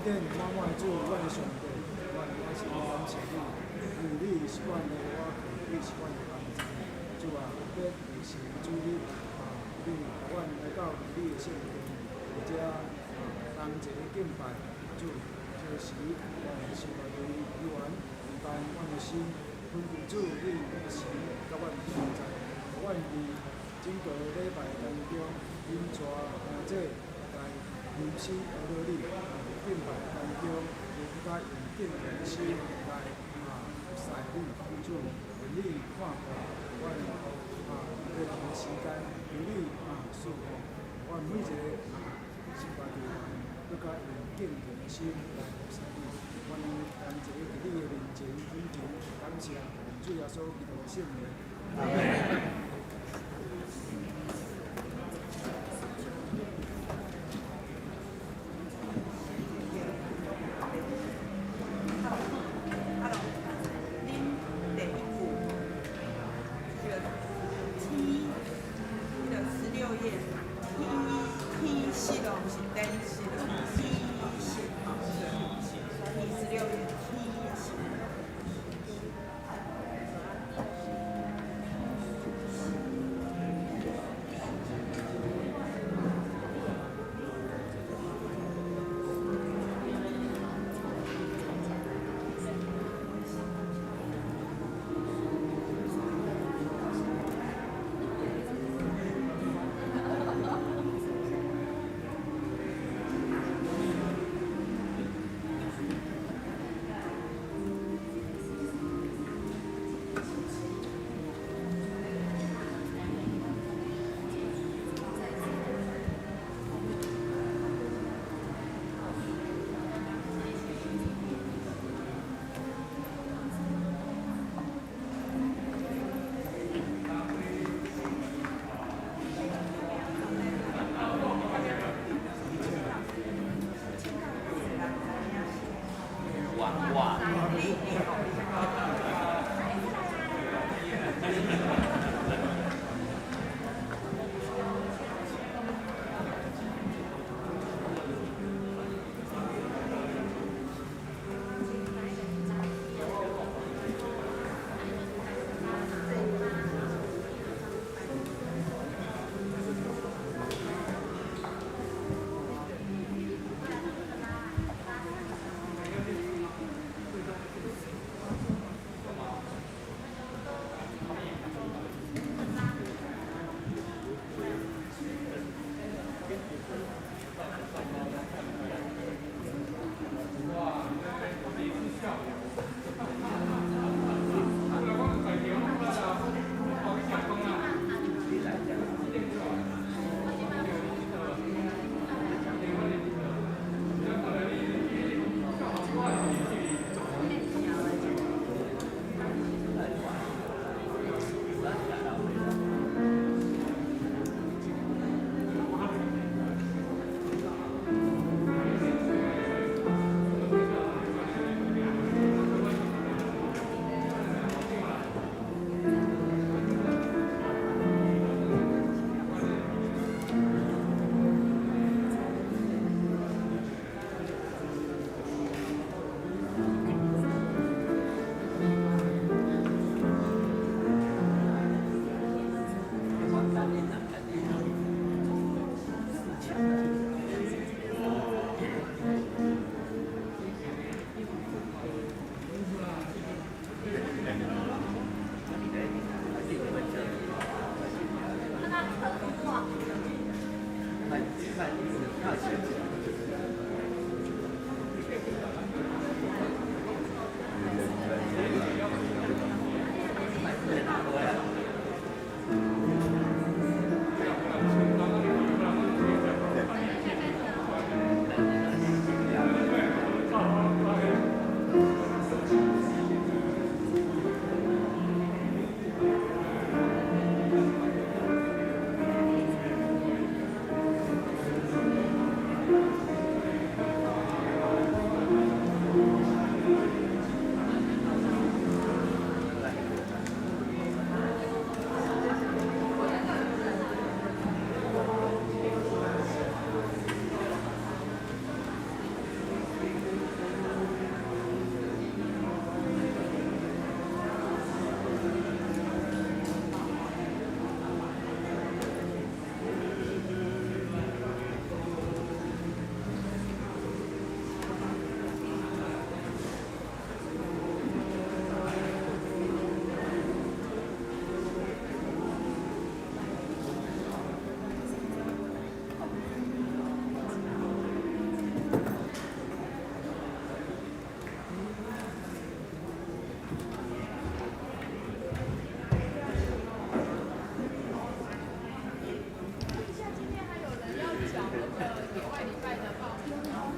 典满满主，阮的上帝，我是感谢你，有你是阮的我靠，你是阮的帮助。主啊，特别是主你你互阮来到你的圣殿，或者同齐敬拜主，这时阮的生活对你完，陪伴阮的心，吩咐主你的神甲阮同在，互阮伫整个礼拜当中，因带这来认识学到你，敬拜当中，更加用敬虔的心来服侍你，主，愿你看顾阮日常的时间，由你赐福，阮每一个生活地方，更加用敬虔的心来服侍你，阮同齐伫你的面前恳求感谢，主耶稣基督的圣名，阿门。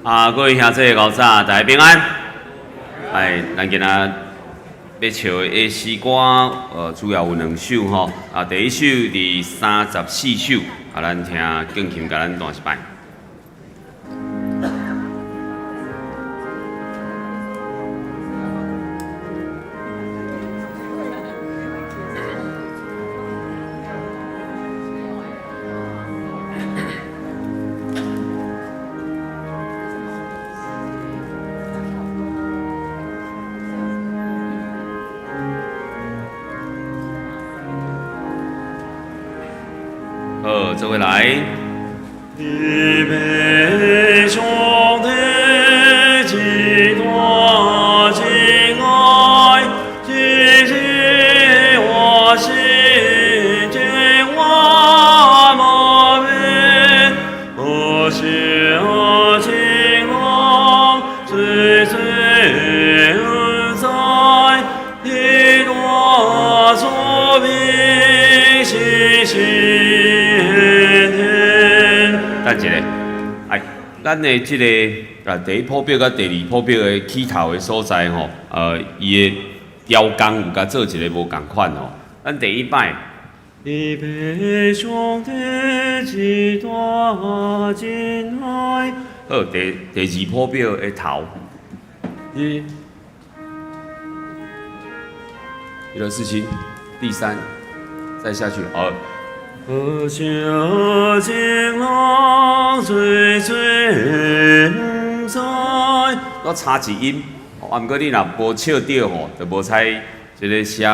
各位兄弟高早，大家平安。咱今仔要唱的 A 四歌，主要有2首吼。第一首第34首，咱听敬琴甲咱弹一摆。好，这位来。你悲兄弟几多情爱，记起我心间我莫变，我小情郎岁岁在，一朵竹笔细细。等一下，咱的这个第一谱表甲第二谱表的起头的所在吼，伊的调工有甲做一个无共款吼。咱第一摆，你悲兄弟几多情爱。好，第二谱表的头，一个事情，第3，再下去，我小情郎岁岁在。我差一音，毋过你若无笑到吼，就无猜即个写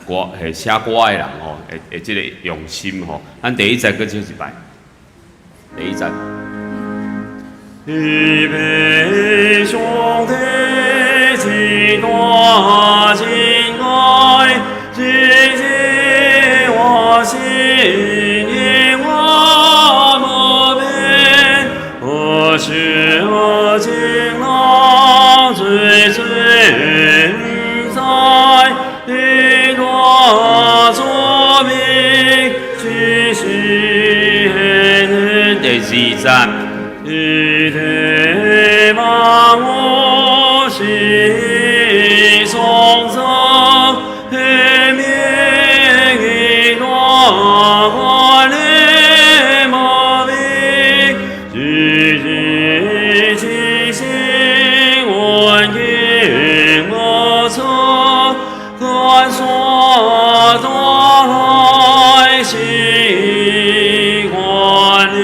歌的人吼，会即个用心吼。咱第一站搁唱一摆，第一站。你悲兄弟几多情爱，记起我心因我莫变，我小情郎岁岁在，一朵竹笔细细第2站。一天望我心松松，黑面一朵花泪莫名，句句清新闻音我从，看说多来心欢喜。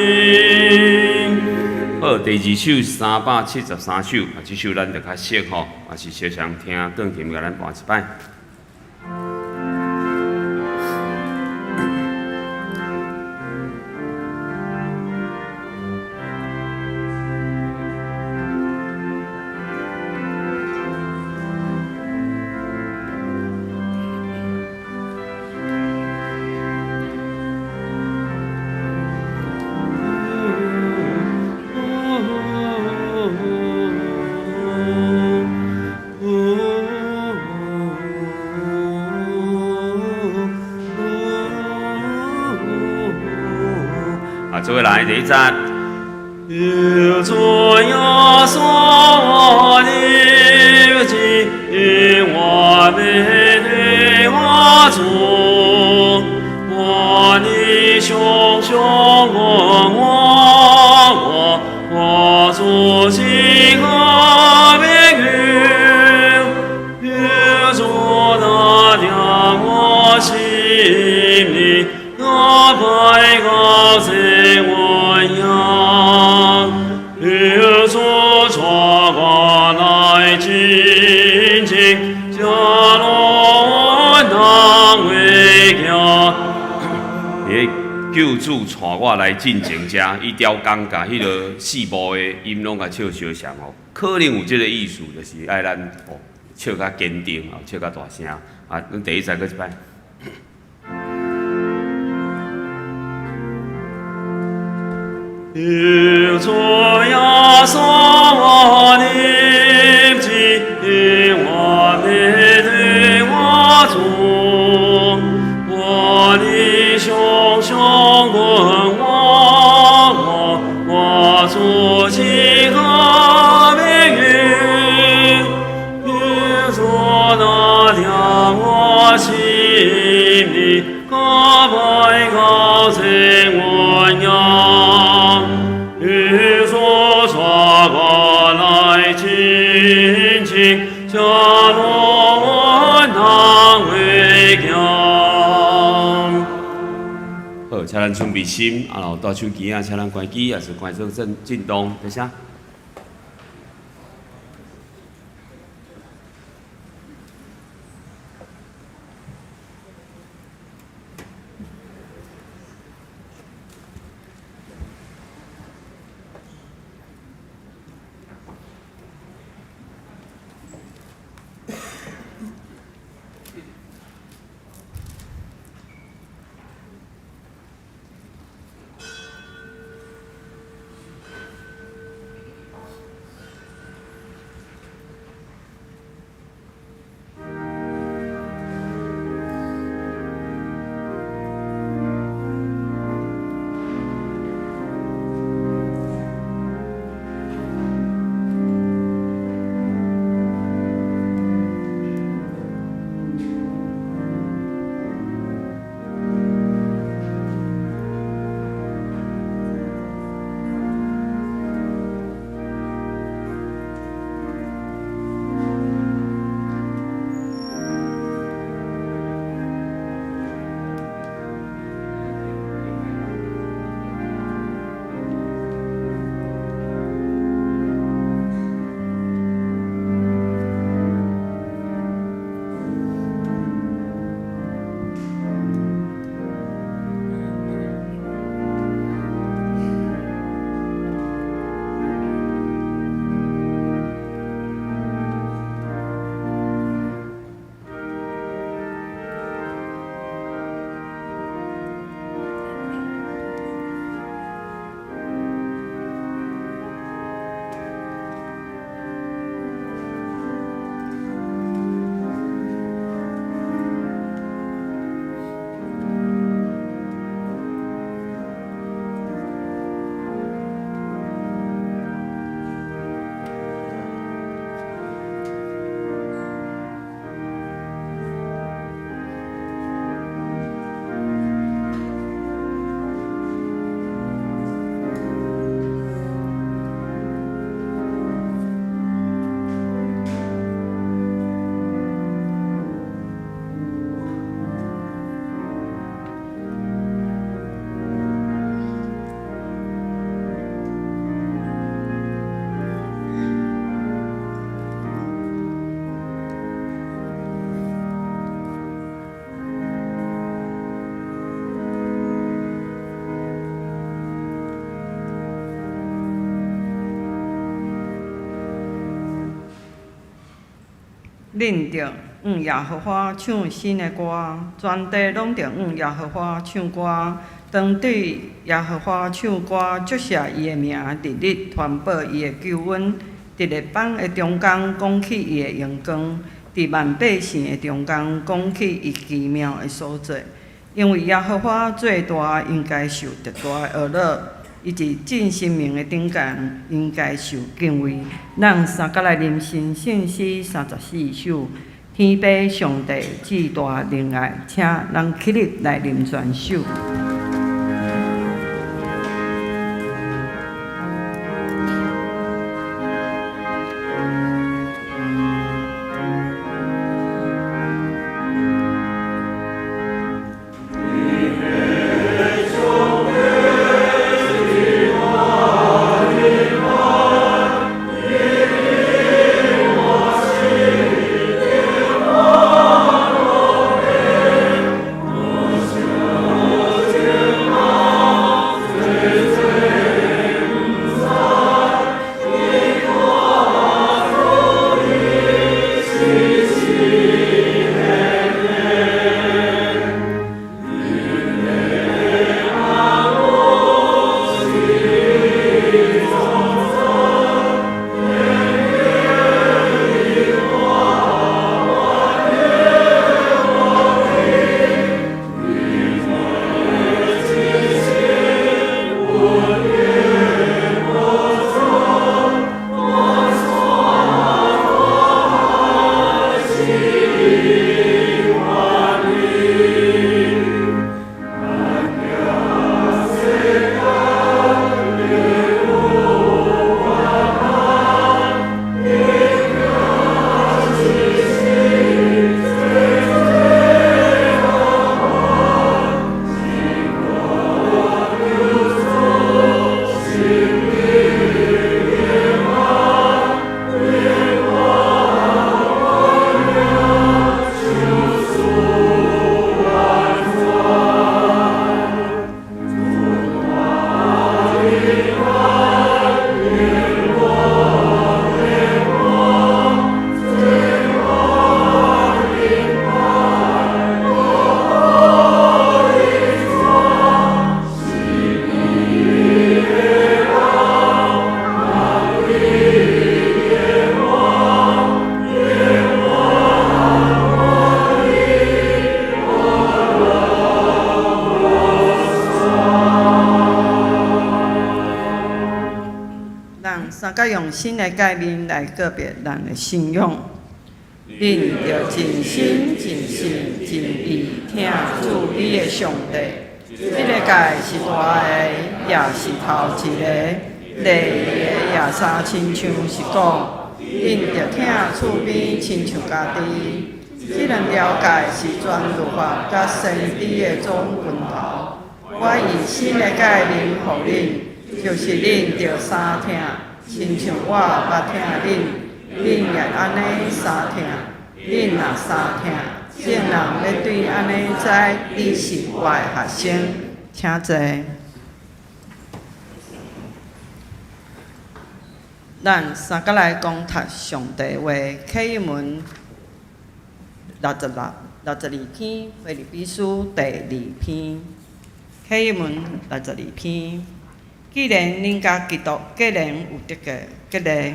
好，第2首373首，这首咱就较熟吼，也是常常听钢琴甲咱弹一摆。这位来第1站。有做呀所的记，我没对我做，我的兄兄我做心和别个，有做那点我心里，我拜高在我呀。有所传话来亲近，家罗当为家。救主带我来进前遮，伊调工甲迄个4部的音拢甲唱相像哦，可能有即个意思，就是爱咱唱较坚定哦，唱较大声咱第1站搁一摆。有做呀所的记，我没对我做，我的兄兄问我做情何？心情，叫我当为强。好，请咱准备心，然后大手机啊，请咱关机，也是关做震动，等下。恁着耶和华唱新的歌，全地拢着耶和华唱歌。当对耶和华唱歌，祝谢伊的名，日日传播伊的救恩。伫日邦的中间，讲起伊的荣光；伫万百姓的中间，讲起伊奇妙的所在。因为耶和华最大，应该受特大的乐乐。伊是真生命的顶间，应该受敬畏。咱三甲来念新圣诗34首，天父上帝至大仁爱，请咱起立来念全首。我用新的概念来告别咱的信仰。恁着尽心、尽性、尽意听主你的上帝。这个界是大个，也是头一个。第二个也三亲像是讲，恁着听厝边亲像家己。这两条界是全律法甲先知的总拳头。我以新的概念互恁，就是恁着三听，亲像我捌听恁，恁也安尼三听。恁若三听，众人要对安尼知你是我的学生，请坐。咱三个来讲读上帝话，启文62篇，腓立比书第2篇。启文62篇。既然恁甲基督个人有得个激励，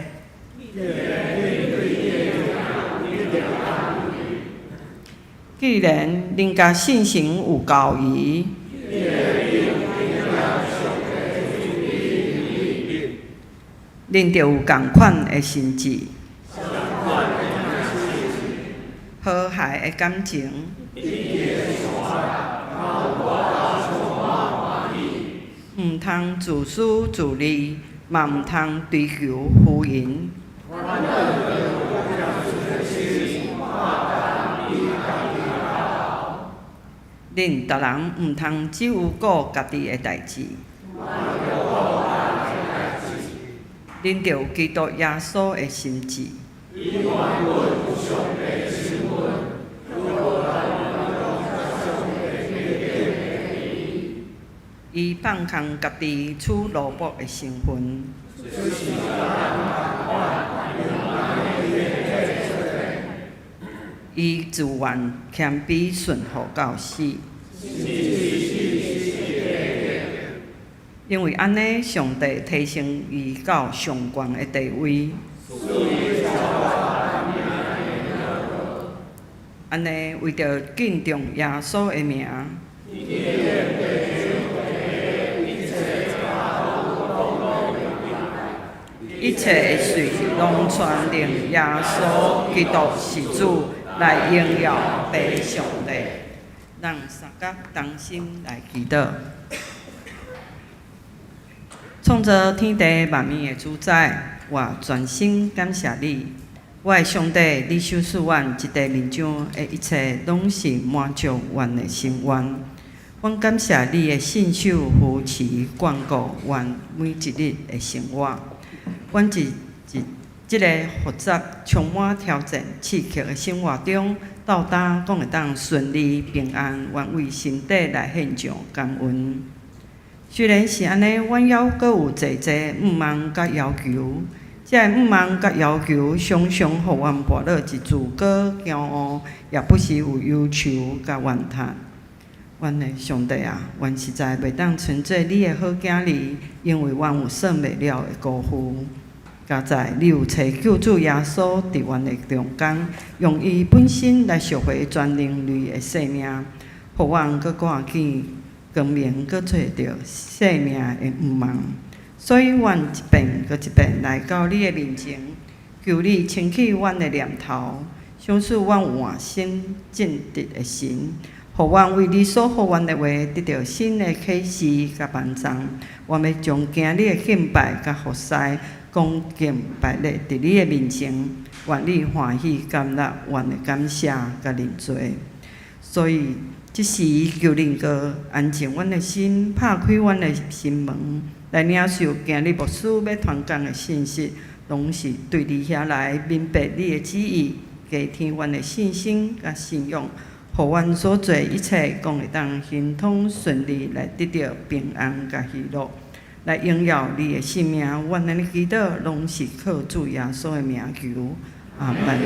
既然恁甲信心有交谊，恁着有共款的心志，和谐的感情，毋通自私自利，嘛毋通追求浮盈。恁逐人毋通只有顾家己的代志，恁着有基督耶稣的心志。伊放空家己处奴仆的身份，伊自愿谦卑顺服到死。因为安尼，上帝提升伊到上悬的地位。安尼，为着敬重耶稣的名，一切的罪拢传令耶稣基督是主来荣耀爸上帝。让三角同心来祈祷。创造天地万物的主宰，我全心感谢你。我的上帝，你收赐阮一地面上的一切，拢是满足阮的心愿。阮感谢你的信守、扶持、眷顾阮每一日的生活。阮即个复杂、充满挑战、刺激的生活中，到达讲会当顺利、平安，愿为身体来献上感恩。虽然是安尼，阮还阁有济毋望甲要求。这毋望甲要求，常常互阮跋落一自过骄傲，也不时有忧愁甲怨叹。阮的上帝啊，阮实在袂当存做你的好囝儿，因为阮有算袂了的辜负。加在你有找救主耶稣伫阮的中间，用伊本身来赎回全人类的性命，互阮阁看见光明，阁找着生命的毋望。所以，阮一遍阁一遍来到你的面前，求你清起阮的念头，相使阮有换心正直的心，互阮为你所予阮的话得到新的启示甲帮助。我要将今日的敬拜甲服侍，恭敬摆列伫你的面前，愿你欢喜感纳阮的感谢甲认罪。所以，即时求恁哥安静阮的心，拍开阮的心门。来领受今日牧师要传讲的信息，拢是对你遐来明白你的旨意，加添阮的信心甲信仰，互阮所做一切，讲会当行通顺利，来得到平安甲喜乐，来荣耀你的性命。阮安尼祈祷，拢是靠主耶稣的名求，阿门。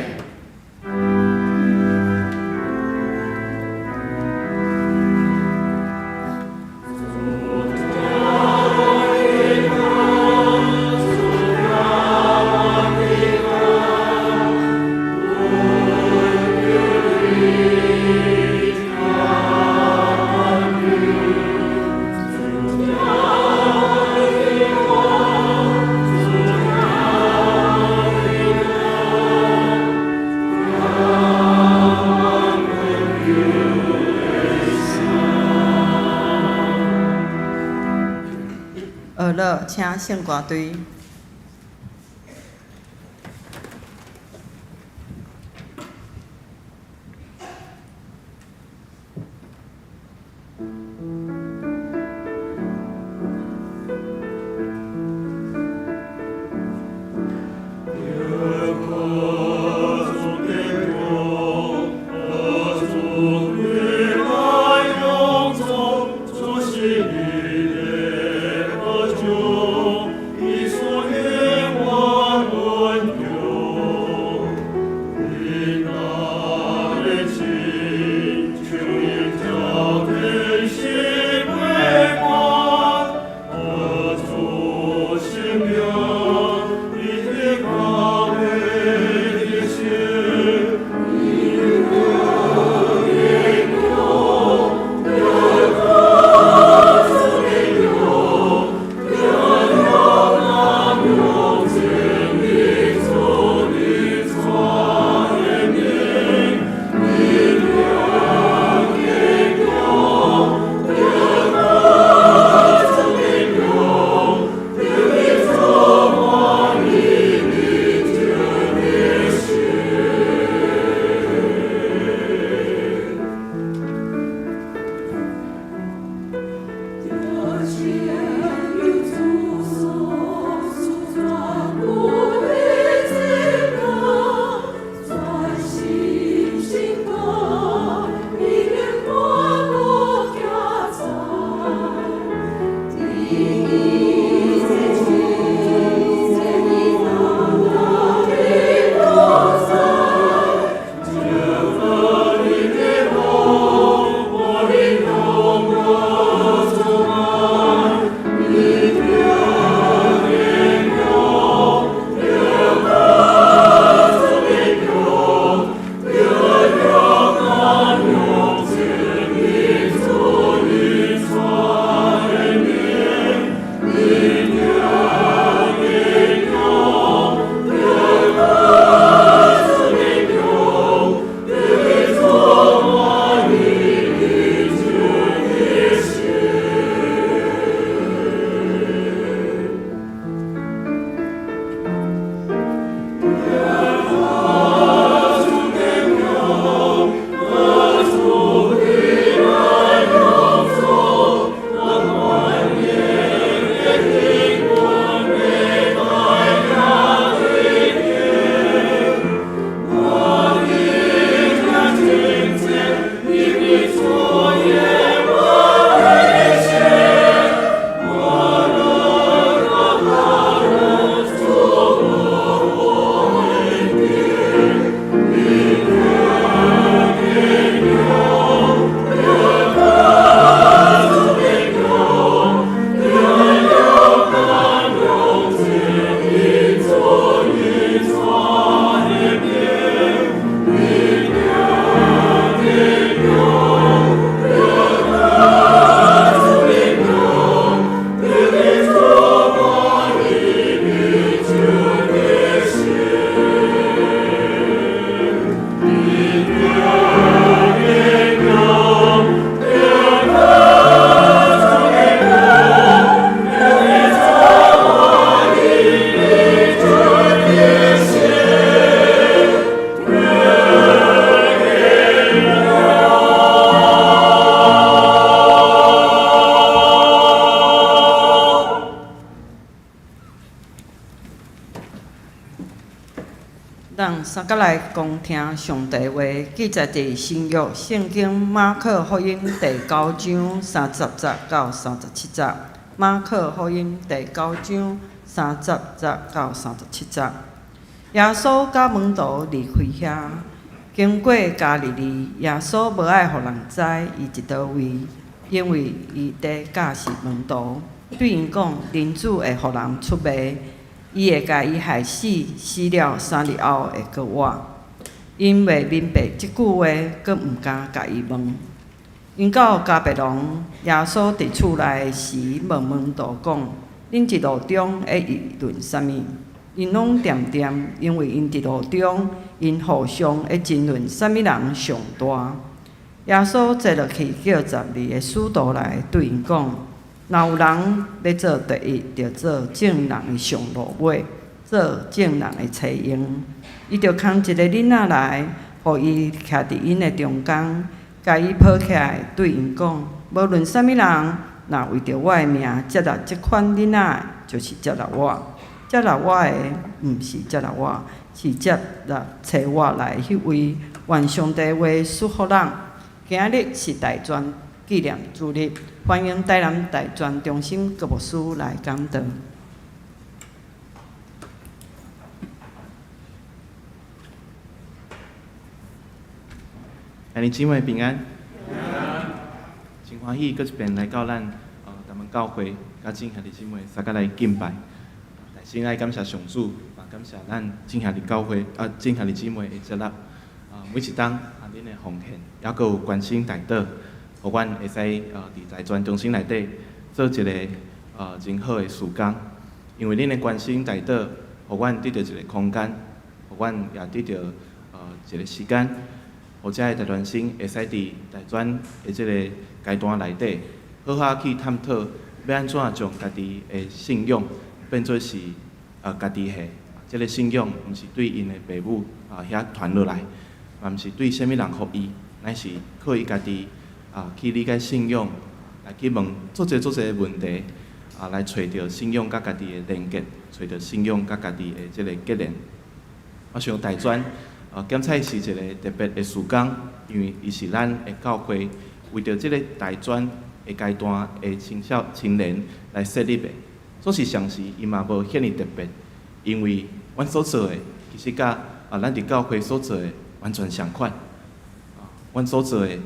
请圣歌队。咱三甲来共听上帝话，记载伫新约圣经马可福音第9章30节到37节。马可福音第9章30节到37节。耶稣甲门徒离开遐，经过加利利，耶稣无爱互人知伊伫倒位，因为伊伫教示门徒，对因讲：人子会互人出卖。伊会甲伊害死，死了3日后会搁活。因未明白即句话，阁毋敢甲伊问。因到加别农，耶稣伫厝内时问门徒讲：恁一路中会议论啥物？因拢点点，因为因伫路中，因互相会争论啥物人上大。耶稣坐落去，叫12个使徒来对因讲：若有人要做第一，着做正人的上路尾，做正人的初用。伊着牵一个囡仔来，互伊徛伫因的中间，甲伊抱起来，对因讲：无论啥物人，若为着我的名接纳即款囡仔，就是接纳我。接纳我的，毋是接纳我，是接纳找我来迄位。愿上帝话祝福人。今日是大专纪念主日，欢迎台南大专中心各牧师来讲道。兄弟姊妹平安，真欢喜，搁一遍来到咱咱们教会，甲真兄弟姊妹大家来敬拜。先爱感谢上主，也感谢咱真兄弟教会真兄弟姊妹的接纳。每一当恁的奉献，还佫有关心大道，互阮会使伫在专中心内底做一个真好的事工。因为恁的关心大道，互阮得到一个空间，互阮也得到一个时间。或者大专生会使伫大专的即个阶段内底，好好去探讨要安怎将家己的信仰变做是家己的。即个信仰毋是对因的父母遐传落来，嘛毋是对啥物人服伊，乃是靠伊家己去理解信仰，来去问足侪问题来找到信仰甲家己的连结，找到信仰甲家己的即个结连。我想大专。检测是一个特别的事工，因为伊是咱的教会为着即个大专的阶段的青年来设立的。所以上时伊嘛无遐尼特别，因为阮所做的其实甲咱伫教会所做的完全相款。阮所做的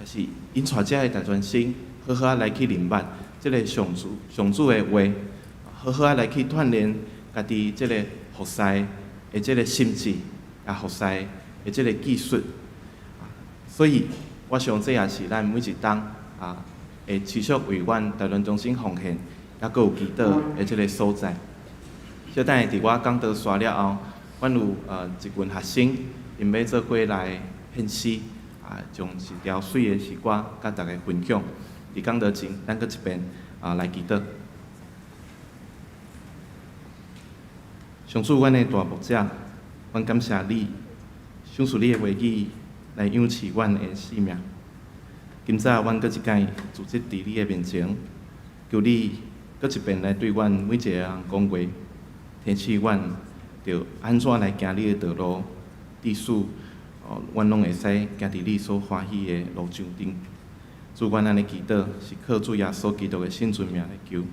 就是因带遮的大专生好好来去明白即个上主的话，好好来去锻炼家己即个服侍的即个心智。服侍的即个技术，所以我想这也是咱每一当会持续为阮台湾中心奉献，也佫有祈祷的即个所在。小等下伫我讲道煞了后，阮有一群学生，因要做伙来献诗，将一条水的诗歌甲大家分享。伫讲道前，咱佫一遍来祈祷。上主，阮的大牧者。阮感谢你，赏赐你的话语来养饲阮的性命。今早阮搁一摆组织伫你的面前，求你搁一遍来对阮每一个人讲话，提醒阮着安怎来行你的道路，致使阮拢会使行伫你所欢喜的路上顶。主，阮安尼祈祷，是靠主耶稣基督的圣尊名来求。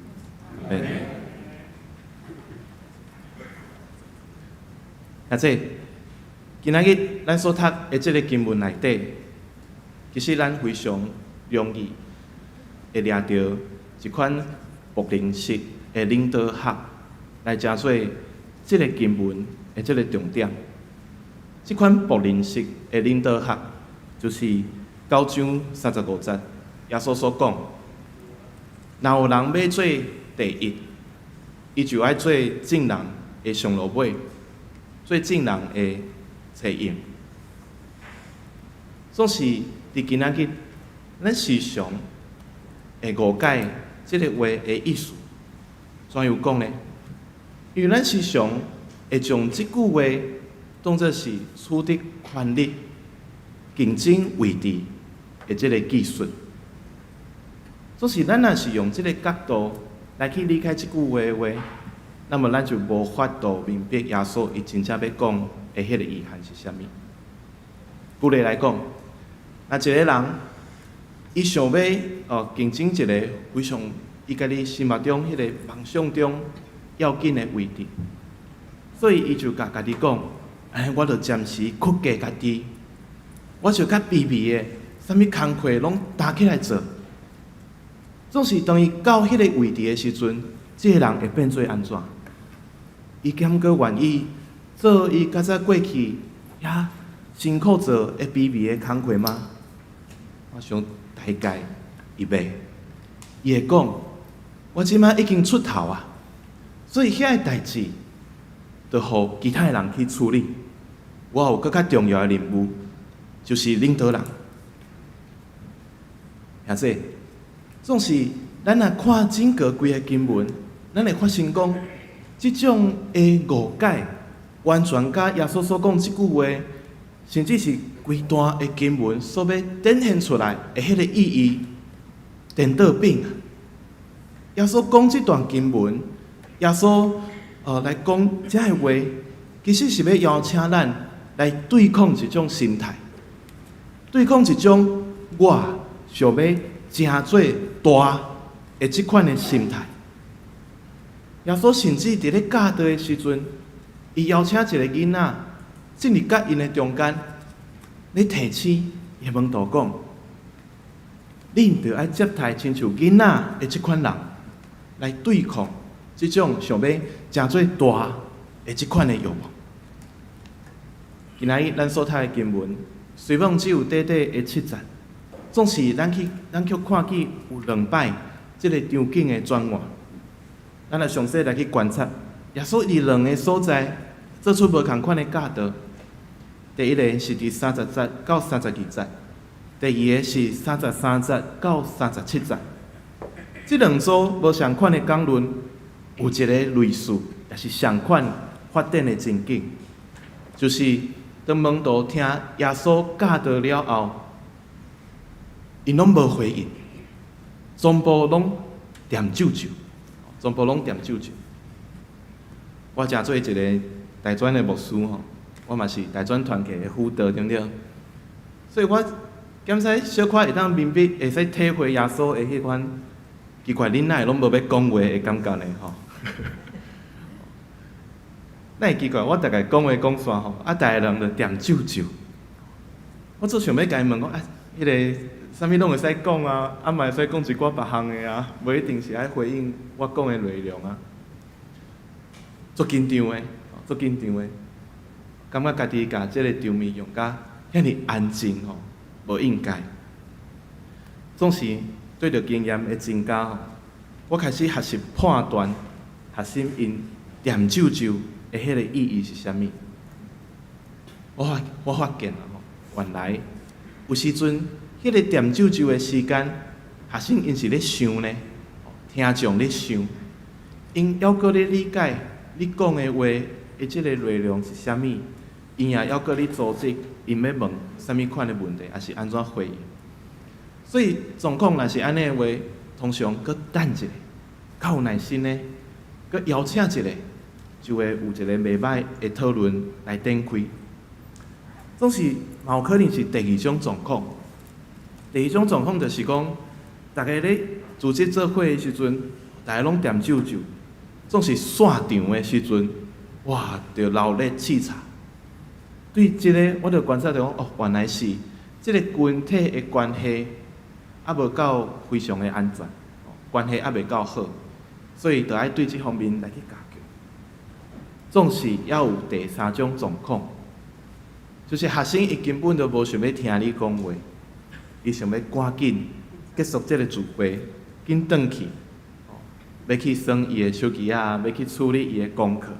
今仔日咱所读的即个经文内底，其实咱非常容易会掠到一款牧灵式的领导学来成做即个经文的即个重点。即款牧灵式的领导学，就是9章35节耶稣所讲：若有人要做第一，伊就爱做正人的上路尾。做正人的采用，总是伫今仔日，咱时常会误解即个话的意思。怎样讲呢？因为咱时常会将即句话当作是取得权力、竞争位置的即个技术。总是咱若是用即个角度来去理解即句话的话，那么咱就无法度明白耶稣伊真正要讲的迄个意涵是啥物。举例来讲，若一个人伊想要竞争一个非常伊家己心目中迄个梦想中要紧的位置，所以伊就甲家己讲：我着暂时屈低家己，我就较卑微的，啥物工课拢担起来做。总是当伊到迄个位置的时阵，即个人会变做安怎？伊敢阁愿意做伊较早过去遐辛苦做的卑微的工课吗？我想大概伊袂，伊会讲：我即摆已经出头啊，所以遐个代志，就互其他人去处理。我有更较重要的任务，就是领导人。或者，总是咱若看整个规个经文，咱会发现讲，即种的误解，完全甲耶稣所讲即句话，甚至是规段的经文所要展现出来的迄个意义，颠倒变啊！耶稣讲即段经文，耶稣来讲遮个话，其实是要邀请咱来对抗一种心态，对抗一种我想要成做大的即款的心态。耶稣甚至伫咧教导的时阵，伊邀请一个囡仔进入甲因的中间，咧提醒伊门徒讲：恁着爱接待亲像囡仔的即款人，来对抗即种想要成做大的即款的欲望。今仔日咱所读的经文，虽然只有短短的7节，总是咱去看见有2摆即个场景的转换。咱来详细来去观察，耶稣伫2个所在做出无同款的教导。第一个是伫30节到32节，第二个是33节到37节。即2组无相款的讲论，有一个类似，也是相款发展的情景，就是当门徒听耶稣教导了后，因拢无回应，全部拢念咒咒。我正做一个大专的牧师吼，我嘛是大专团契的辅导，对不对？所以我检使小可会当明白，会使体会耶稣的迄款奇怪，恁哪会拢无要讲话的感觉呢？吼，哪会奇怪？我大概讲话讲煞吼，大家人就念咒咒。我做想要甲伊问讲，迄个。啥物拢会使讲啊，嘛会使讲一寡别项的啊，无一定是爱回应我讲的内容啊。足紧张的，感觉家己甲即个场面用甲遐尼安静吼，无应该。总是对着经验的增加吼，我开始学习判断核心因念咒咒的迄个意义是啥物。我发现啊吼，原来有时阵。迄个念咒咒的时间，学生因是咧想呢，听众咧想，因还阁咧理解你讲的话的即个内容是啥物，因也还阁咧组织因要问啥物款的问题，还是安怎回应。所以状况若是安尼的话，通常阁等一下，较有耐心呢，阁邀请一下，就会有一个袂歹的讨论来展开。总是嘛有可能是第2种状况。第2种状况就是讲，大家咧组织做伙的时阵，大家拢念咒咒，总是散场的时阵，哇，就热烈叱咤。对即个，我就观察到讲，原来是即个群体的关系还无够非常的安全，关系还未够好，所以就爱对即方面来去加强。总是要有第3种状况，就是学生伊根本就无想要听你讲话。伊想要赶紧结束这个聚会，紧转去，要去算伊的手机啊，要去处理伊的功课，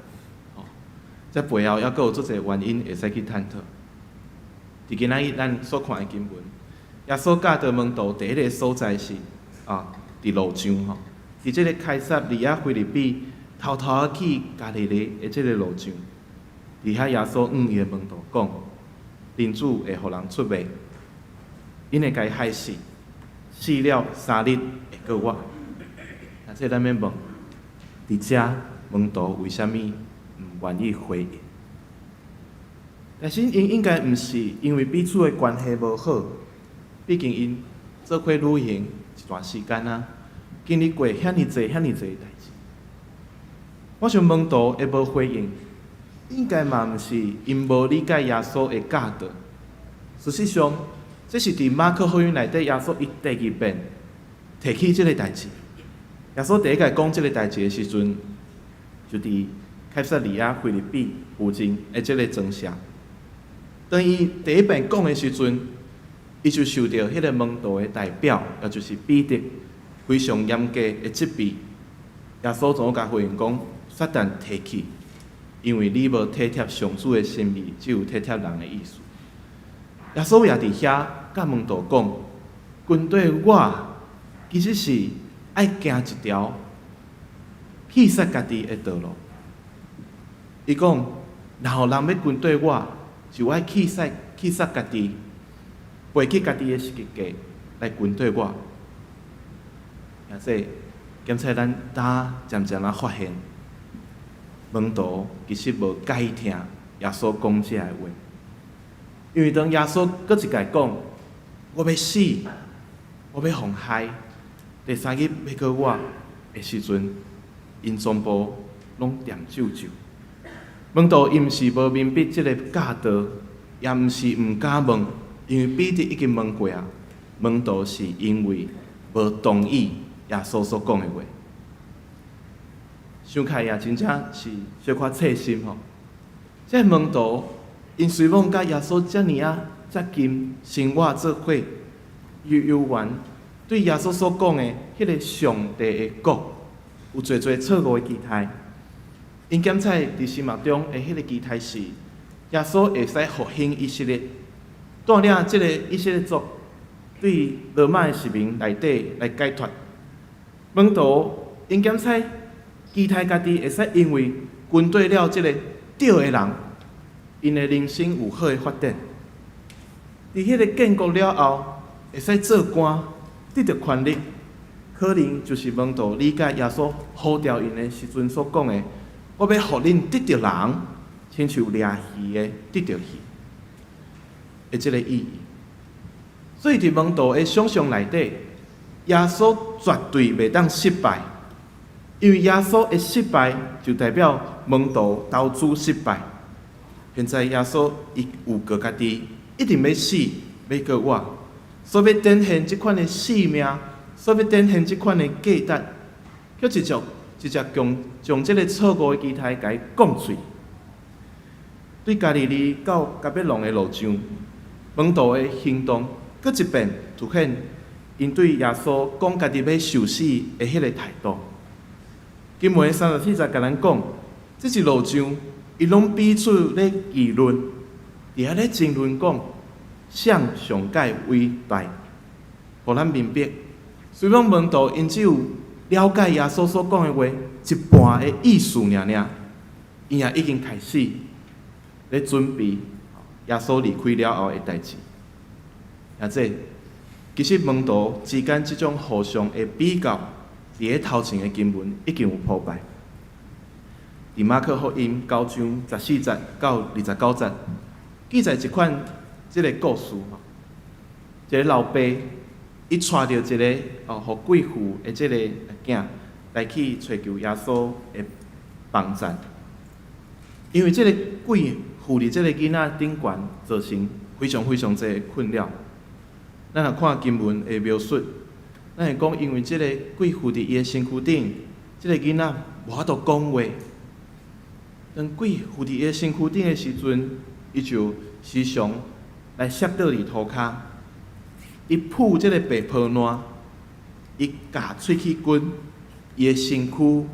这背后还阁有足侪原因会使去探讨。伫今仔日咱所看的经文，耶稣教导门徒第一个所在是伫路上吼，伫这个凯撒利亚腓立比偷偷去加利利的这个路上，伫遐耶稣伊的门徒讲，人子会互人出卖。因会甲伊害死，死了3日会过我。这咱要问，伫遮门徒为虾米毋愿意回应？但是因应该毋是因为彼此的关系无好，毕竟因做伙旅行一段时间啊，经历过遐尼侪代志。我想门徒会无回应，应该嘛毋是因无理解耶稣的教导。事实上，这是伫马可福音内底，耶稣伊第2遍提起这个代志。耶稣第一个讲这个代志的时阵，就伫凯撒利亚腓立比附近的这个庄舍。当伊第1遍讲的时阵，伊就受到迄个门徒的代表，也就是彼得非常严格的责备。耶稣总甲回应讲：撒旦提起，因为你无体贴上主的心意，只有体贴人的意思。耶稣也伫遐甲门徒讲，军队我其实是爱行一条弃杀家己的道路。伊讲，然后人要跟对我，就爱弃杀家己，背弃家己的十字架来跟对我。也说，检测咱渐渐啊发现，门徒其实无介意听耶稣讲这个话，因为当耶稣搁一界讲，我要死，我要奉害，第三日要过我的时阵，因全部拢念咒咒。门徒伊毋是无明白即个教导，也毋是毋敢问，因为彼得已经问过啊。门徒是因为无同意耶稣所讲的话，想起也真正是小可切心吼。即个门徒因虽望甲耶稣遮尔啊接近生活做伙，又缘对耶稣所讲的迄个上帝的国有侪错误的期待。因检测伫心目中的迄个期待是，耶稣会使复兴以色列，带领即个以色列族对罗马的士兵内底来解脱。门徒因检测期待家己会使因为军队了即个对的人，因的人生有好的发展。伫迄个建国了后，会使做官，得到权力，可能就是门徒理解耶稣呼召因的时阵所讲的。我要互恁得着人，亲像掠鱼的得着鱼的即个意义。所以伫门徒的想象内底，耶稣绝对袂当失败，因为耶稣的失败就代表门徒投资失败。现在耶稣伊有过家己，一定要死，要过我，所要展现即款的性命，所要展现即款的价值，叫直接将即个错误的期待甲伊讲碎。对加利利到甲别龙的路上，门徒的行动，搁一遍凸显因对耶稣讲家己要受死的迄个态度。经文34节甲咱讲，即一路上，伊拢彼此咧议论，伫遐咧争论讲，谁上界伟大，互咱明白。虽然门徒因只有了解耶稣所讲的话一半的意思尔，因也已经开始咧准备耶稣离开了后的代志。也即其实门徒之间即种互相的比较，伫咧头前的经文已经有铺排。伫马可福音9章14节到29节，记载一款即个故事吼，一个老爸。伊带着一个互贵妇的即个囝来去找求耶稣的帮助，因为即个贵妇伫即个囡仔顶悬造成非常济的困扰。咱若看经文的描述，咱会讲，因为即个贵妇伫伊的身躯顶，即个囡仔无法度讲话。当贵妇伫伊的身躯顶的时阵，伊就时常来摔倒伫涂骹。伊吐即个白泡烂，伊夹喙齿根，伊的身躯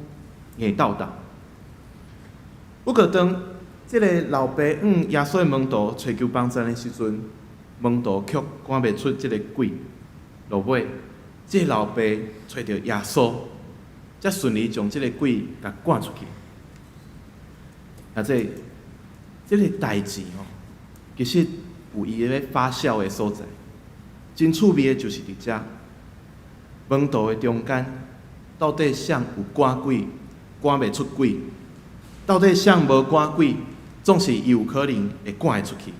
硬抖抖。不过当即个老爸耶稣的门徒找求帮助的时阵，门徒却赶袂出即个鬼。落尾，即个老爸找到耶稣，才顺利将即个鬼甲赶出去。啊，即个代志吼，其实有伊咧发酵的所在。真趣味的就是伫遮，门徒的中间，到底谁有赶鬼，赶袂出鬼？到底谁无赶鬼，总是有可能会赶会出去？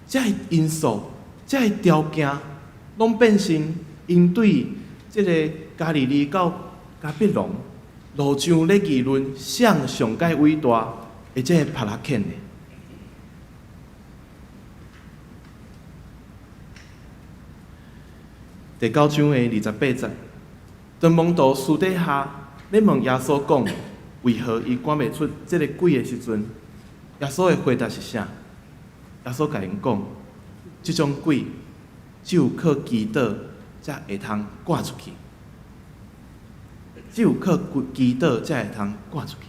这个因素，这个条件，拢变成因对即个加利利到加别龙路上咧议论谁上界伟大，而且拍拉欠的。第9章的28节，当门徒私底下咧问耶稣讲，为何伊赶袂出即个鬼的时阵，耶稣的回答是啥？耶稣甲因讲，即种鬼只有靠祈祷才会通赶出去，只有靠祈祷才会通赶出去。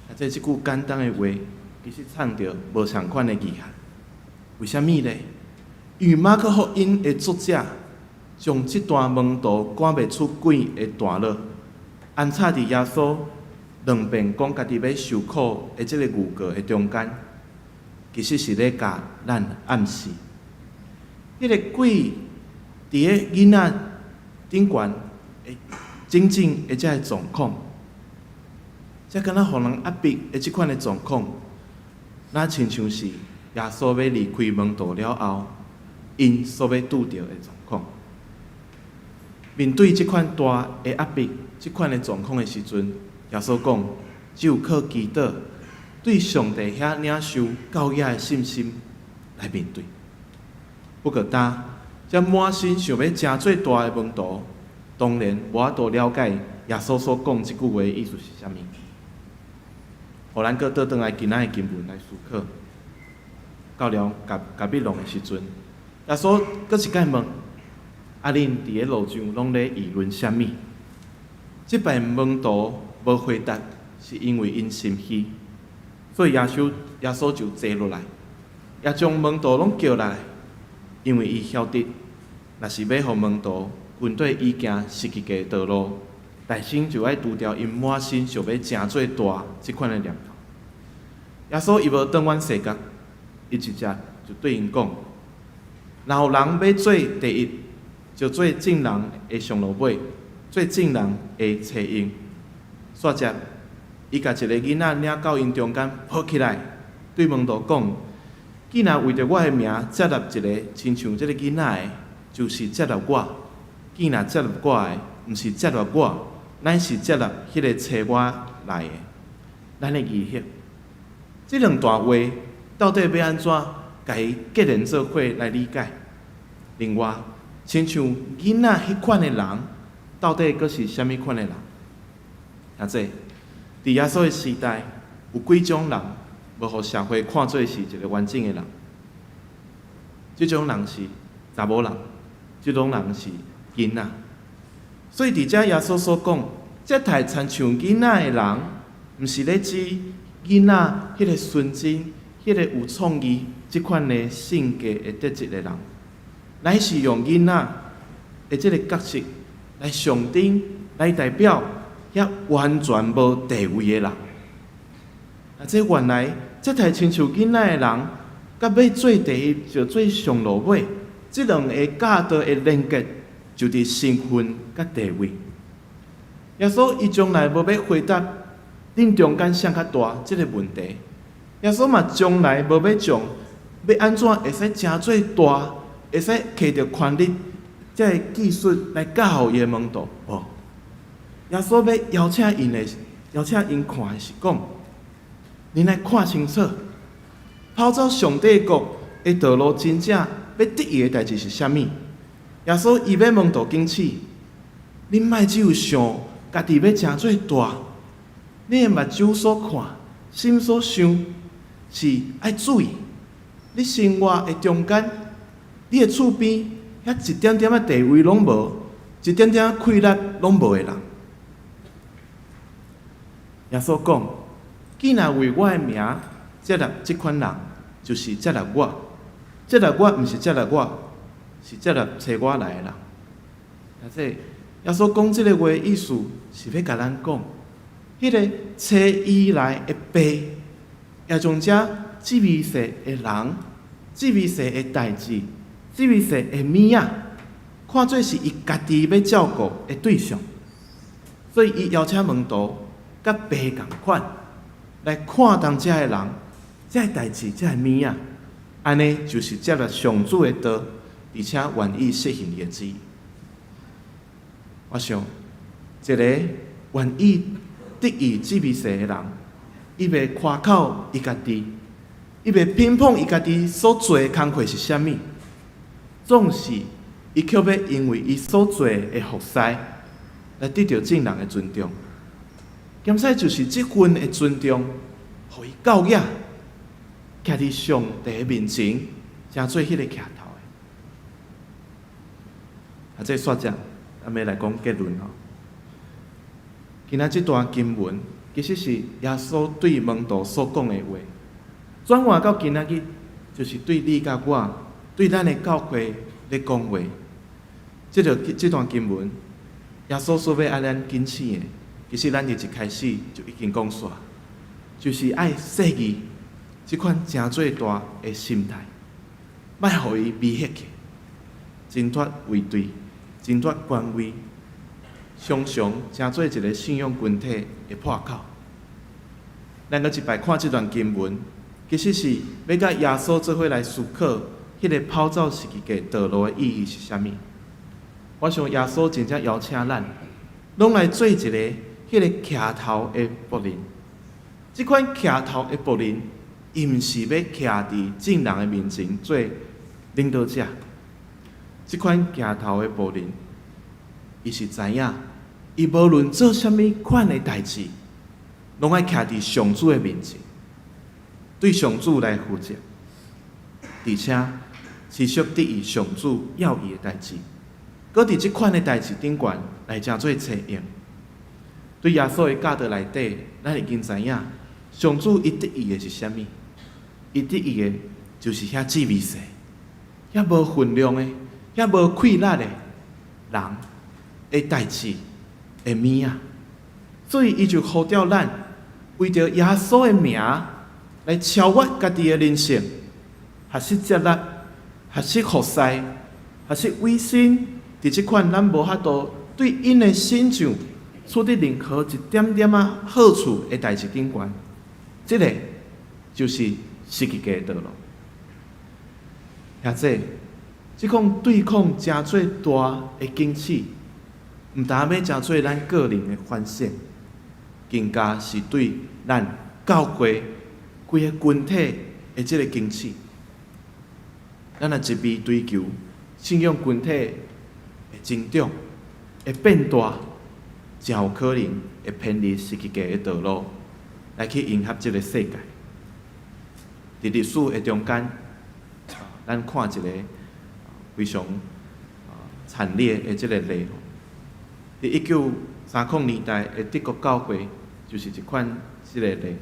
啊，即句简单的话，其实藏着无相款的意涵。为虾米呢？因为马可福音的作者将这段门徒赶袂出鬼的段落，安插伫耶稣两遍讲家己要受苦的这个预告的中间，其实是咧甲咱暗示，迄个鬼伫个囡仔顶悬的真正的这个状况，才敢若互人压迫的即款的状况，那亲像是耶稣要离开门徒了后，因所要拄着的状况。面对即款大的压迫、即款的状况的时阵，耶稣讲，只有靠祈祷，对上帝遐领受教义的信心来面对。不过他这满心想要诚做大的门徒，当然无法度了解耶稣所讲即句话的意思是啥物。互咱搁倒转来今仔的经文来思考。到了甲必弄的时阵，耶稣搁一解问：啊，恁伫个路上拢咧议论啥物？即摆门徒无回答，是因为因心虚，所以耶稣就坐落来，也将门徒拢叫来，因为伊晓得，若是要互门徒军队已经失去个道路，大先就爱除掉因满心想要诚做大即款的念头。耶稣伊无转阮世界，伊直接就对因讲：若有人要做第一，就做正人的上路尾，做正人的车用。煞接，伊甲一个囡仔领到因中间抱起来，对门徒讲：既然为着我的名接纳一个亲像这个囡仔的，就是接纳我；既然接纳我的，毋是接纳我，乃是接纳迄个找我来的。咱的意识，这两段话到底要安怎甲伊结连做伙来理解？另外，亲像囡仔迄款的人，到底佫是啥物款的人？啊，这伫耶稣的时代，有几种人无互社会看做是一个完整的人。即种人是查某人，即种人是囡仔。所以伫遮耶稣所讲，这台亲像囡仔的人，毋是咧指囡仔迄个纯真、迄个有创意、即款的性格的特质的人，乃是用囡仔的即个角色来象征、来代表遐完全无地位的人。啊，这原来这台亲像囡仔的人，甲要做第一就做上路尾，即两个价值的连结，就伫身份甲地位。耶稣伊从来无要回答恁中间谁较大即个问题。耶稣嘛从来无要将要安怎会使诚做大，会使摕着权力，即个技术来教互伊的门徒。无，耶稣要邀请因看的是讲，恁来看清楚，跑走上帝国的道路，真正要得意的代志是啥物？耶稣伊要门徒坚持，恁莫只有想家己要诚做大，你的目睭所看、心所想，是爱注意你生活的中间，你的厝边遐一点点的地位拢无，一点点快乐拢无的人。耶稣讲，既然为我的名接纳即款人，就是接纳我。接纳我毋是接纳我，是接纳找我来的人。啊，这耶稣讲即个话的意思，是要甲咱讲，迄个找伊来的爸，也将这智微细的人、智微细的代志、智微细的物仔，看做是伊家己要照顾的对象。所以伊邀请门徒，甲爸共款，来看当遮的人、遮的代志、遮的物仔，安尼就是接纳上主的道，而且愿意实行伊的旨意。我想，一个愿意得意智微细的人，伊袂夸口伊家己，伊袂偏捧伊家己所做的工课是啥物，总是伊却要因为伊所做的服侍，来得到众人的尊重。兼且就是即份的尊重，互伊教义徛伫上帝的面前，诚做迄个徛头的。啊，这煞者，咱要来讲结论吼。今仔这段经文，其实是耶稣对门徒所讲的话，转换到今仔日，就是对你甲我，对咱的教会咧讲话。这段经文，耶稣所要爱咱坚持的，其实咱就一开始就已经讲煞，就是爱设计这款真最大的心态，莫互伊迷惑去，挣脱围对，挣脱权威，常常成做一个信仰群体的破口。咱搁一摆看这段经文，其实是要甲耶稣做伙来思考，迄个跑走十字架道路的意义是啥物？我想耶稣真正邀请咱，拢来做一个迄个徛头的仆人。即款徛头的仆人，伊毋是要徛伫众人的面前做领导者。即款徛头的仆人，伊是知影，伊无论做啥物款的代志，拢爱徛伫上主的面前，对上主来负责，而且持续伫意上主要伊的代志，搁伫即款的代志顶悬来诚做采用。对耶稣的教导内底，咱已经知影，上主伊得意的是啥物？伊得意的就是遐智微细、遐无分量的、遐无气力的人的代志的物啊。所以伊就呼召咱为着耶稣的名来超越家己的人生，学习接纳，学习服侍，学习委身，伫即款咱无法度对因的身上取得任何一点点啊好处的代志顶悬，这个就是十字架的道路。或者，即款对抗真最大的惊喜，毋但要真做咱个人的反省，更加是对咱教会规个群体的即个惊喜。咱若一味追求信仰群体的增长、会变大，真有可能会偏离十字架的道路，来去迎合即个世界。伫历史的中间，咱看一个非常惨烈的即个例。伫1930年代的德国教会，就是一款即个例。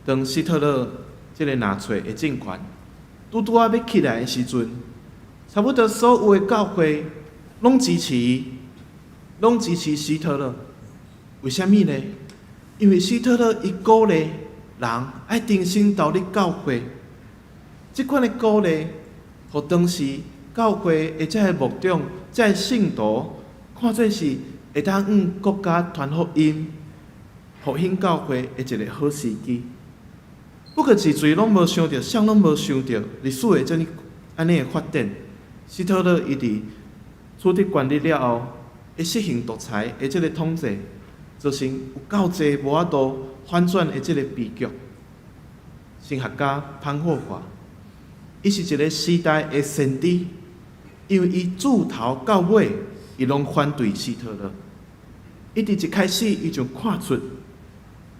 当希特勒即个纳粹的政权拄要起来的时阵，差不多所有的教会拢支持伊，拢支持希特勒。为虾米呢？因为希特勒伊鼓励人爱重新投入教会，即款的鼓励，互当时教会的这个牧长、这个信徒，看做是会当国家传福音、复兴教会的一个好时机。不过是谁拢无想到，谁拢无想到，历史会安尼的发展。希特勒伊伫取得权力了后，会实行独裁的这个统治，造成有够济无法度反转的这个悲剧。神学家潘霍华，伊是一个时代的先知，因为伊自头到尾，伊拢反对希特勒。伊伫一开始，伊就看出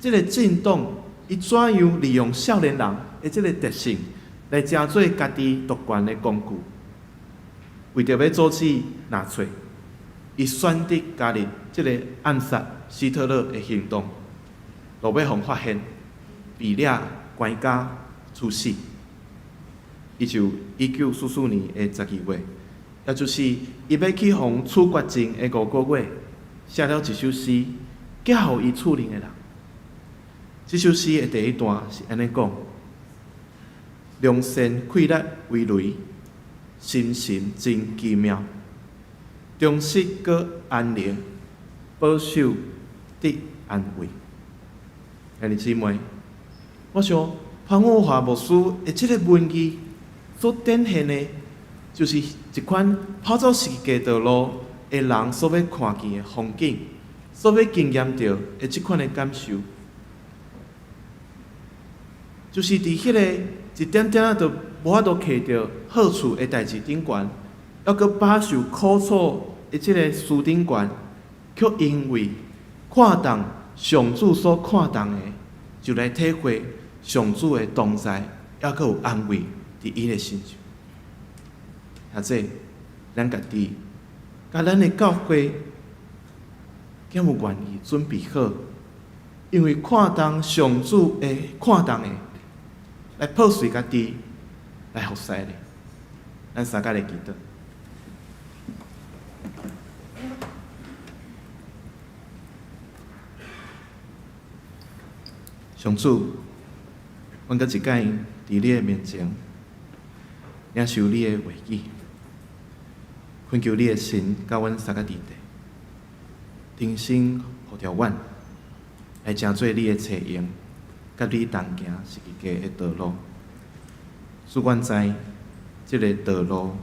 这个政党伊怎样利用少年人的这个特性，来成做家己独权的工具。为着要阻止纳粹，伊选择加入这个暗杀希特勒的行动，落尾互发现，被抓关押处死。伊就1944年的12月，也就是伊要去互处决前的5个月，写了一首诗，寄予伊厝里的人。这首诗的第一段是安尼讲：良善溃力为雷，心神真奇妙，忠实搁安宁，保守得安慰。兄弟姊妹，我想潘霍华牧师的这个文字所展现的，就是一款跑走十字架道路的人所要看见的风景，所要经验到的这款的感受。就是伫迄个一点点都无法度摕到好处的代志顶悬，还阁饱受苦楚的即个事顶悬，却因为看重上主所看重的，就来体会上主的同在，还阁有安慰伫伊的身上。或者咱家己，甲咱的教会，敢有愿意准备好？因为看重上主的看重的。来破碎家己，来服侍咧。咱三家来祈祷。上主，阮搁一届伫你的面前，领受你的话语，恳求你的神甲阮三个弟弟，重新呼召阮，来成做你的采用，甲你同行是一家的道路。使阮知，即个道路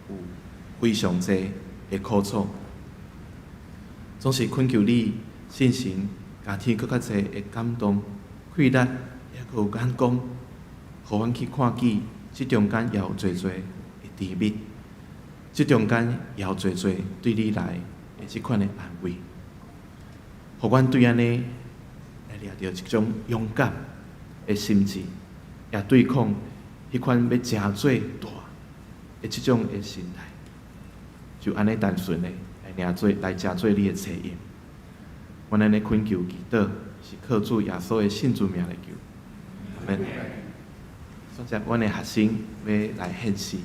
有非常济的苦楚，总是恳求你信心，加添更较济的感动、快乐，也佫有眼光，互阮去看见即中间也有侪侪的甜蜜，即中间也有侪侪对你来的即款的安慰，互阮对安尼来掠着一种勇敢的心智，也对抗迄款要诚做大的即种的心态，就安尼单纯的来诚做你的采用。阮安尼恳求祈祷，是靠主耶稣的圣主名来求。阿免。现在阮的学生要来献诗。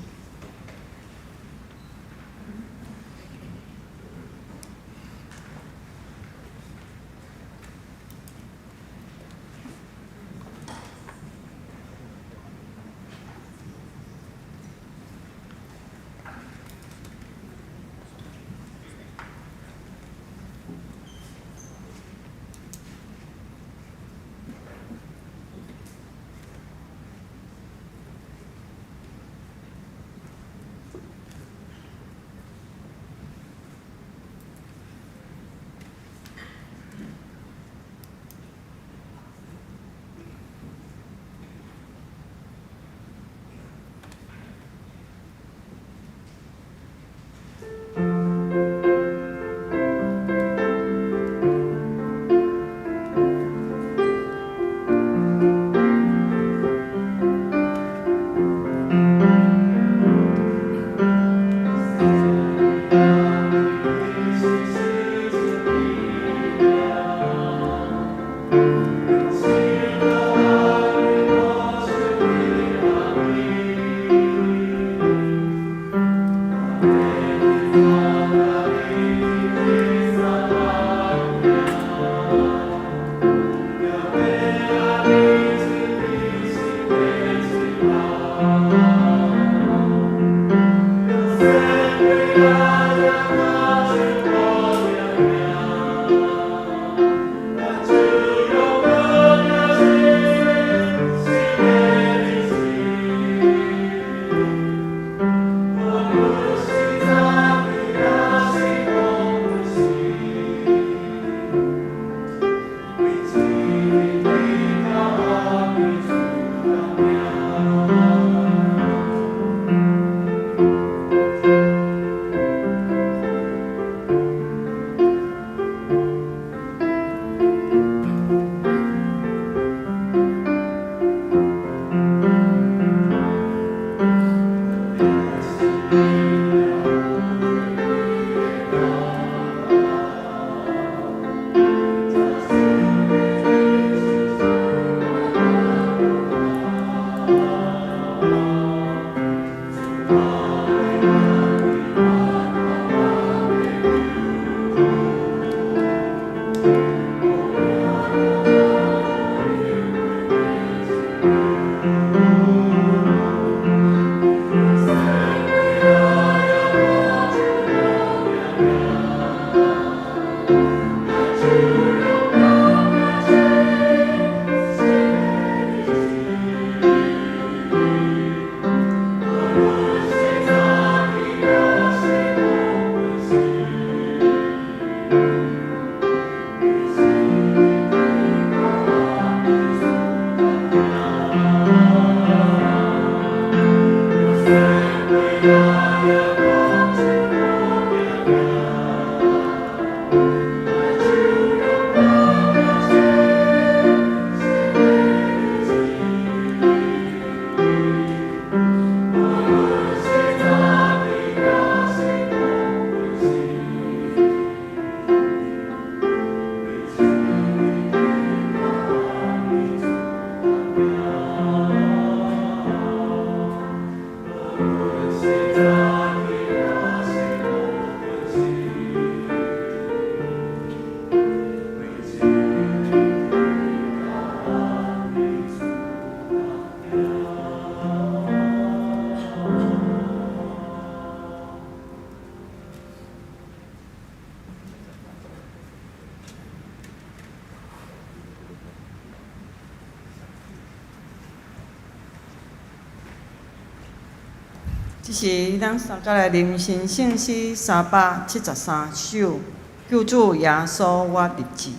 这是咱三甲的临新圣诗373首，救主耶稣我日子。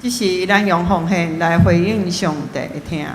是咱用奉献来回应上帝的听。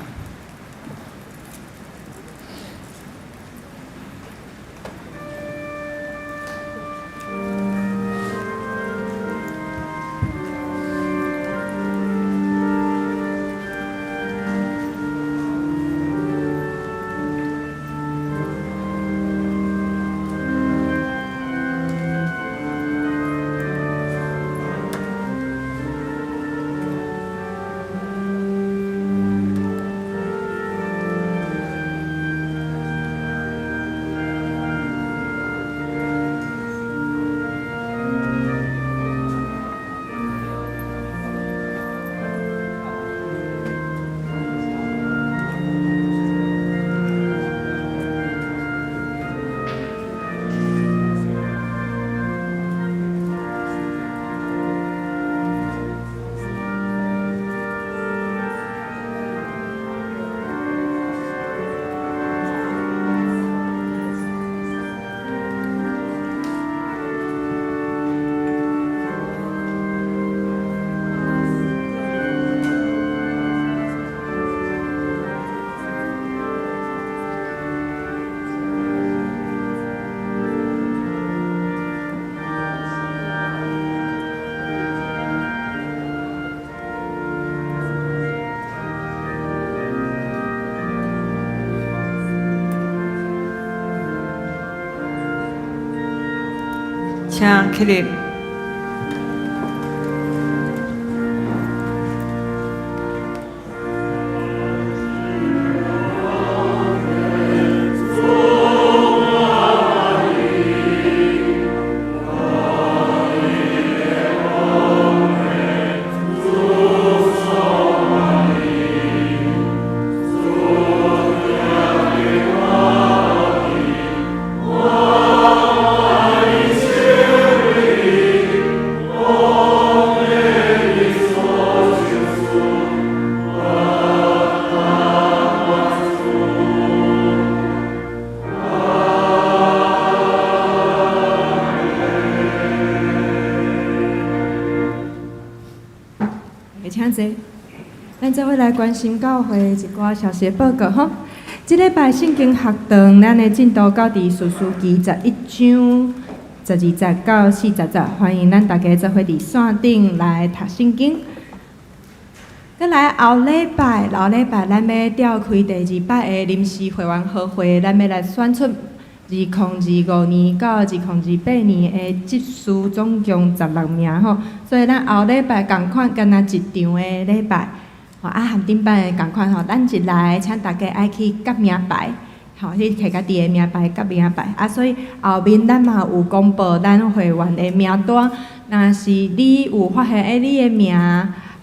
请起立。咱做伙来关心教会一寡消息报告吼。即礼拜圣经学堂，咱的进度到伫士师记11章12节到40节，欢迎咱大家做伙伫线顶来读圣经。再来后礼拜，咱要召开第2摆的临时会员好会，咱要来选出2025年到2028年的执事，总共16名吼。所以咱后礼拜共款，敢若一场的礼拜。吼，含顶摆的共款吼，咱一来请大家爱去夹名牌，吼，去摕家己的名牌夹名牌。所以后面咱嘛有公布咱会员的名单，若是你有发现你的名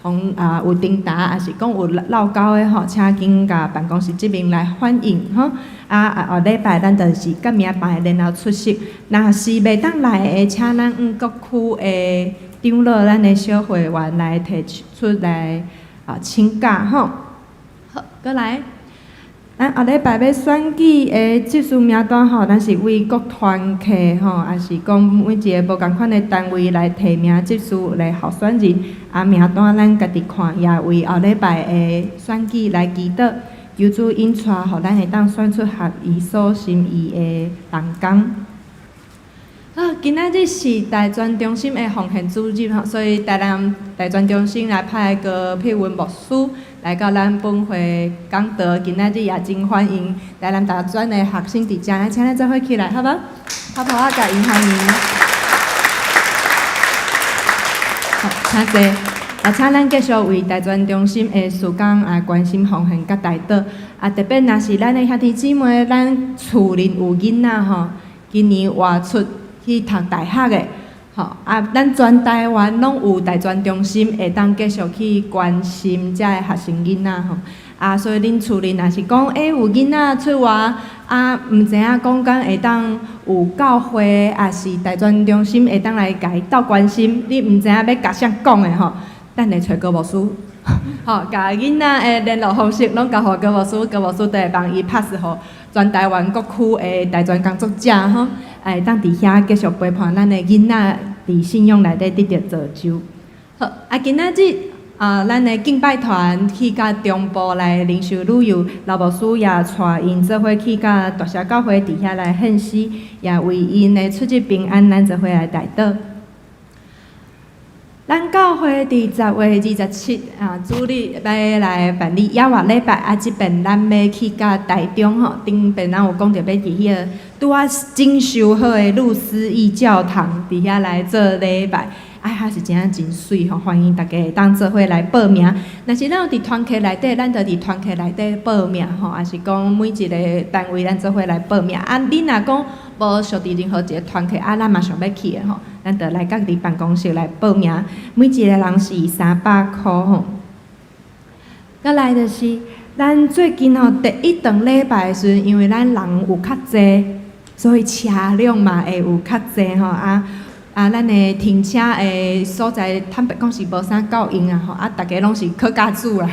有登达，还是讲有漏交的吼，请紧甲办公室这边来反映吼。后礼拜咱就是夹名牌，然后出席。若是袂当来的，请咱各区的长老、咱的小会员来提出来。请假吼，好，过来，咱后礼拜要选举的执事名单吼，咱是为各团契吼，也是讲每一个无共款的单位来提名执事来候选人，名单咱家己看，也为后礼拜的选举来祈祷，求主引带，互咱会当选出合伊所心意的人工。今仔日是大专中心的奉献主日吼，所以大专中心来派个佩文牧师来到咱本会讲道。今仔日也真欢迎大专的学生伫遮，来请咱做伙起来，好无？泡泡啊，甲因欢迎。好，请坐。也请咱继续为大专中心的事工关心奉献甲代祷。特别若是咱的兄弟姊妹，咱厝邻有囡仔吼，今年活出。去读大学的，吼咱全台湾拢有大专中心，会当继续去关心遮的学生囡仔吼。所以恁厝里若是讲，有囡仔出外，毋知影讲会当有教会，还是大专中心会当来甲伊斗关心，你毋知影要甲啥讲的吼，等下找高牧师，吼，甲囡仔的联络方式拢交互高牧师，高牧师就会帮伊 pass 互全台湾各区的大专工作者吼。当伫遐继续陪伴咱的囡仔伫信仰内底得到造就。好，今仔日咱的敬拜团去甲中部来领受旅游，老牧师也带因做伙去甲大社教会伫遐来献诗，也为因的出入平安，咱做伙来代祷。咱教会伫10月27主日要来办理雅乐礼拜，即边咱要去甲台中吼，顶边咱有讲着要伫迄个拄整修好的路思义教堂伫遐来做礼拜，还是真水吼，欢迎大家会当做伙来报名。若是咱有伫团契内底，咱就伫团契内底报名吼，还是讲每一个单位咱做伙来报名。你若讲无属伫任何一个团契，咱嘛想要去的吼，咱就来甲伫办公室来报名，每一个人是300块吼。再来就是咱最近吼第一堂礼拜的时阵，因为咱人有较济，所以车辆嘛会有较济吼咱的停车的所在，坦白讲是无啥够用吼，大家拢是靠家主啦。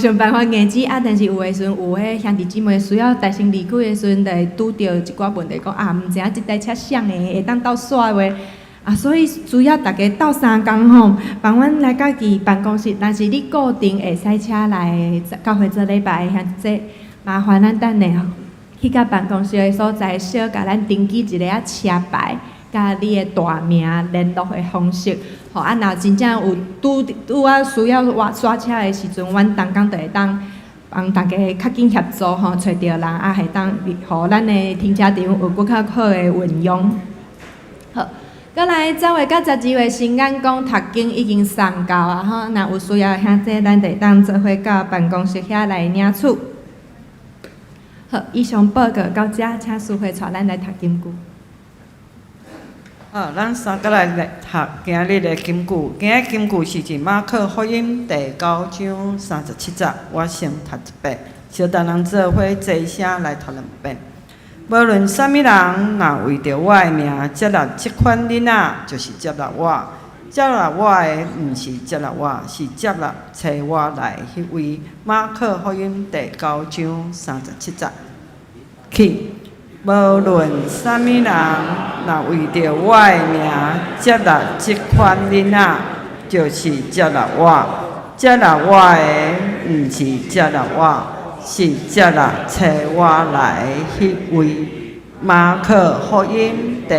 想办法硬挤但是有的时阵有迄兄弟姊妹需要大声离开的时阵，就会拄着一寡问题，讲毋知影即台车谁的，会当斗煞话。所以需要大家斗3工吼，帮阮来家己办公室。若是你固定会使车来教会做礼拜的兄弟，麻烦咱等下去甲办公室的所在小，甲咱登记一个车牌，甲你的大名、联络的方式。若真正有拄需要刷车的时阵，阮同工就会当帮大家较紧协助吼，找着人会当互咱的停车场有搁较好的运用。好。过来10月到12月新眼光读经已经送到啊吼，若有需要兄弟，咱得当做伙到办公室遐来领取。好，以上报告到这，请师会带咱来读经句。好，咱三个来读今日的金句。今日金句是自马可福音第9章37节，我先读一遍，小等人做伙坐声来读2遍。无论啥物人，若为着我的名接纳即款囡仔，就是接纳我。接纳我的，毋是接纳我，是接纳找我来迄位。马可福音第9章37节。去，无论啥物人，若为着我的名接纳即款囡仔，就是接纳我。接纳我的，毋是接纳我。是接纳找我来迄位。马可福音第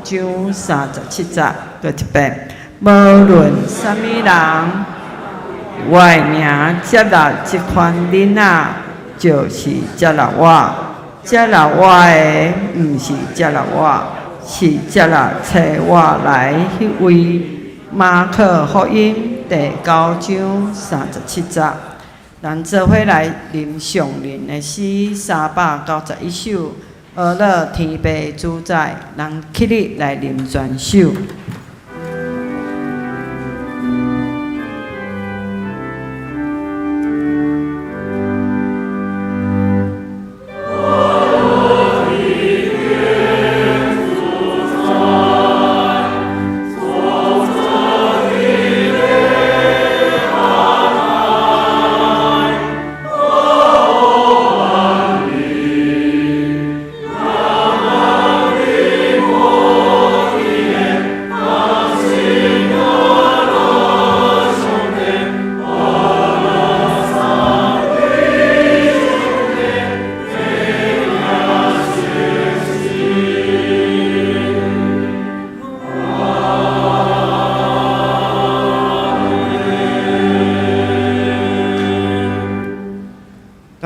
9章37节，再一遍。无论啥物人，我的名接纳即款囡仔，就是接纳我。接纳我的，毋是接纳我，是接纳找我来迄位。马可福音第9章37节。咱做伙来念上人的诗391首，阿乐天父主宰，咱起立来念全首。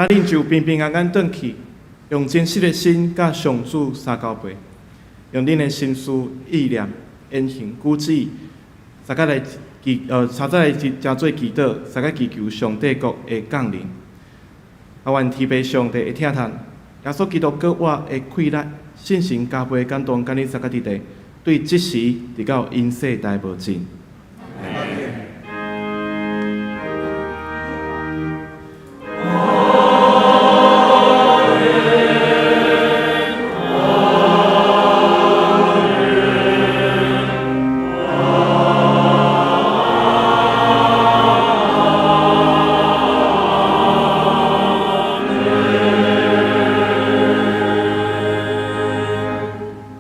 恁就平平安安转去，用真实的心甲上主相交陪，用恁的心思意念、言行举止，大家来参再来真做祈祷，大家祈求上帝国的降临。啊，愿天父上帝会听叹，耶稣基督国我的快乐、信心加倍感动，甲恁大家伫地，对即时直到因世代无尽。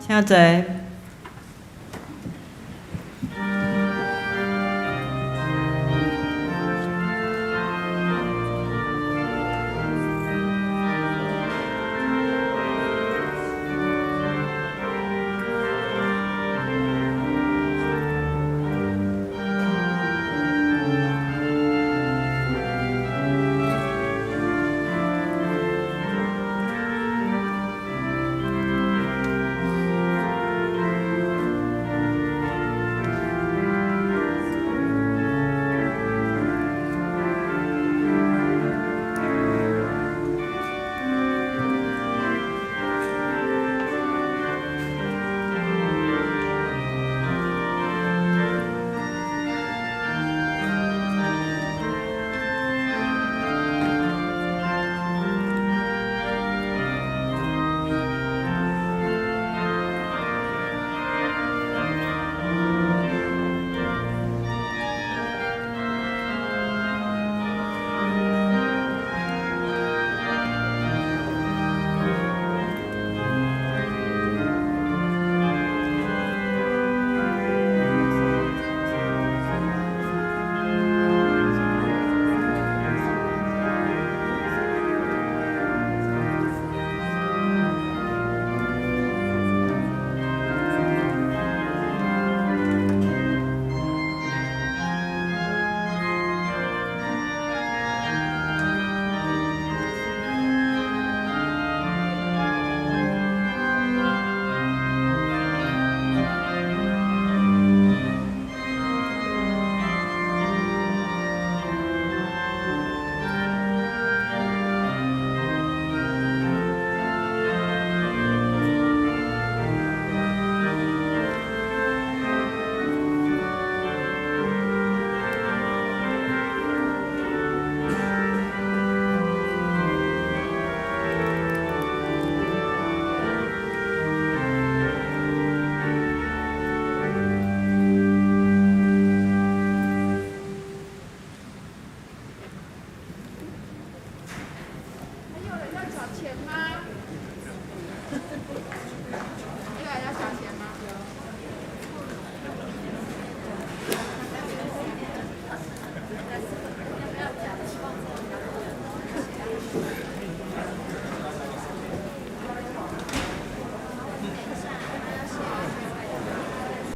请坐。